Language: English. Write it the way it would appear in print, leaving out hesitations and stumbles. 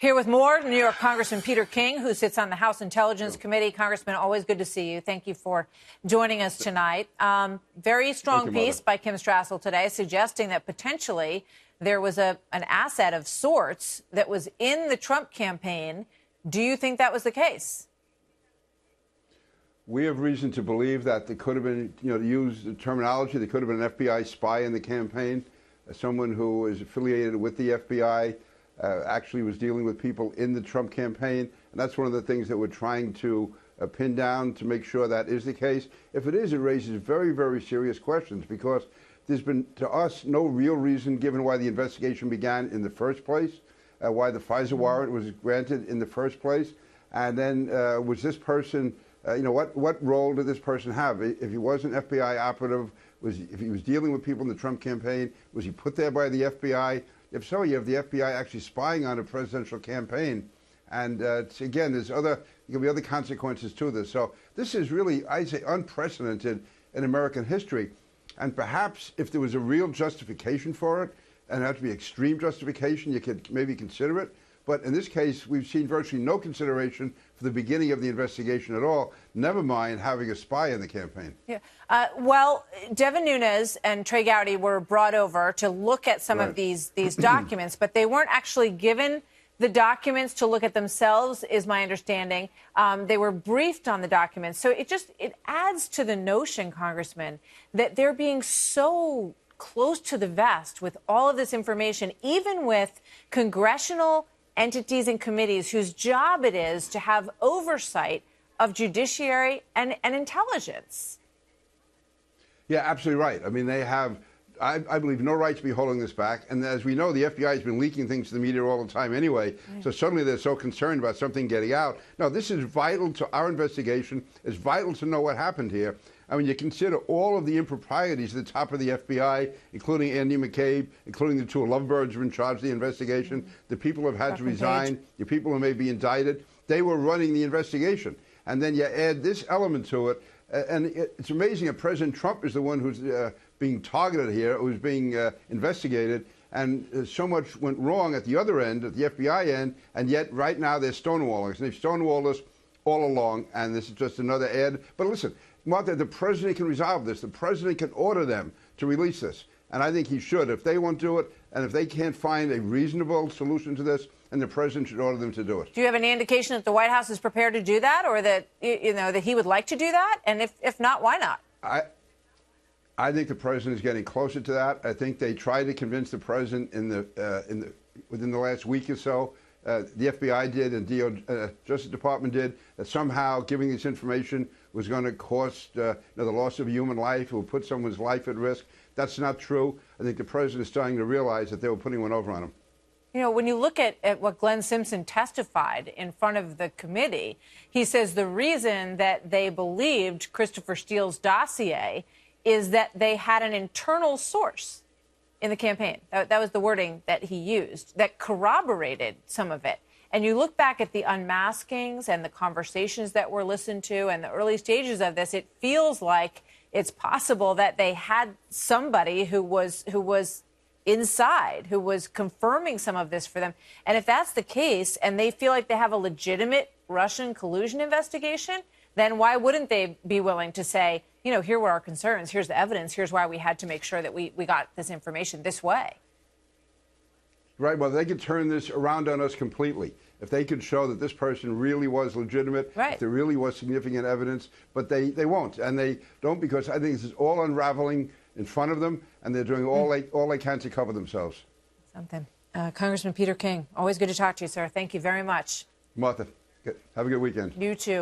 Here with more, New York Congressman Peter King, who sits on the House Intelligence Committee. Congressman, always good to see you. Thank you for joining us tonight. Very strong piece by Kim Strassel today suggesting that potentially there was an asset of sorts that was in the Trump campaign. Do you think that was the case? We have reason to believe that there could have been, to use the terminology, there could have been an FBI spy in the campaign, someone who is affiliated with the FBI. Actually was dealing with people in the Trump campaign. And that's one of the things that we're trying to pin down to make sure that is the case. If it is, it raises very, very serious questions because there's been, to us, no real reason given why the investigation began in the first place, why the FISA warrant was granted in the first place. And then was this person, what role did this person have? If he was an FBI operative, if he was dealing with people in the Trump campaign, was he put there by the FBI? If so, you have the FBI actually spying on a presidential campaign. And again, there can be other consequences to this. So this is really, I'd say, unprecedented in American history. And perhaps if there was a real justification for it, and it had to be extreme justification, you could maybe consider it. But in this case, we've seen virtually no consideration for the beginning of the investigation at all, never mind having a spy in the campaign. Yeah. Well, Devin Nunes and Trey Gowdy were brought over to look at some of these documents, but they weren't actually given the documents to look at themselves, is my understanding. They were briefed on the documents. So it adds to the notion, Congressman, that they're being so close to the vest with all of this information, even with congressional entities and committees whose job it is to have oversight of judiciary and intelligence. Yeah, absolutely right. I mean, they have, I believe, no right to be holding this back. And as we know, the FBI has been leaking things to the media all the time anyway. So suddenly they're so concerned about something getting out. No, this is vital to our investigation. It's vital to know what happened here. I mean, you consider all of the improprieties at the top of the FBI, including Andy McCabe, including the two lovebirds who are in charge of the investigation, the people who have had to resign, the people who may be indicted. They were running the investigation. And then you add this element to it. And it's amazing that President Trump is the one who's being targeted here, who's being investigated. And so much went wrong at the other end, at the FBI end, and yet right now they're stonewalling us. And they've stonewalled us all along, and this is just another ad. But listen, Martha, the president can resolve this. The president can order them to release this. And I think he should. If they won't do it, and if they can't find a reasonable solution to this, then the president should order them to do it. Do you have any indication that the White House is prepared to do that, or that, that he would like to do that? And if not, why not? I think the president is getting closer to that. I think they tried to convince the president within the last week or so. The FBI did, and the Justice Department did, that somehow giving this information was going to cost the loss of human life, it will put someone's life at risk. That's not true. I think the president is starting to realize that they were putting one over on him. When you look at what Glenn Simpson testified in front of the committee, he says the reason that they believed Christopher Steele's dossier is that they had an internal source in the campaign. That was the wording that he used, that corroborated some of it. And you look back at the unmaskings and the conversations that were listened to and the early stages of this, it feels like it's possible that they had somebody who was inside, who was confirming some of this for them. And if that's the case, and they feel like they have a legitimate Russian collusion investigation, then why wouldn't they be willing to say, here were our concerns, here's the evidence, here's why we had to make sure that we got this information this way? Right. Well, they could turn this around on us completely. If they could show that this person really was legitimate, if there really was significant evidence, but they won't. And they don't, because I think this is all unraveling in front of them, and they're doing all they can to cover themselves. Something. Congressman Peter King, always good to talk to you, sir. Thank you very much. Martha, have a good weekend. You too.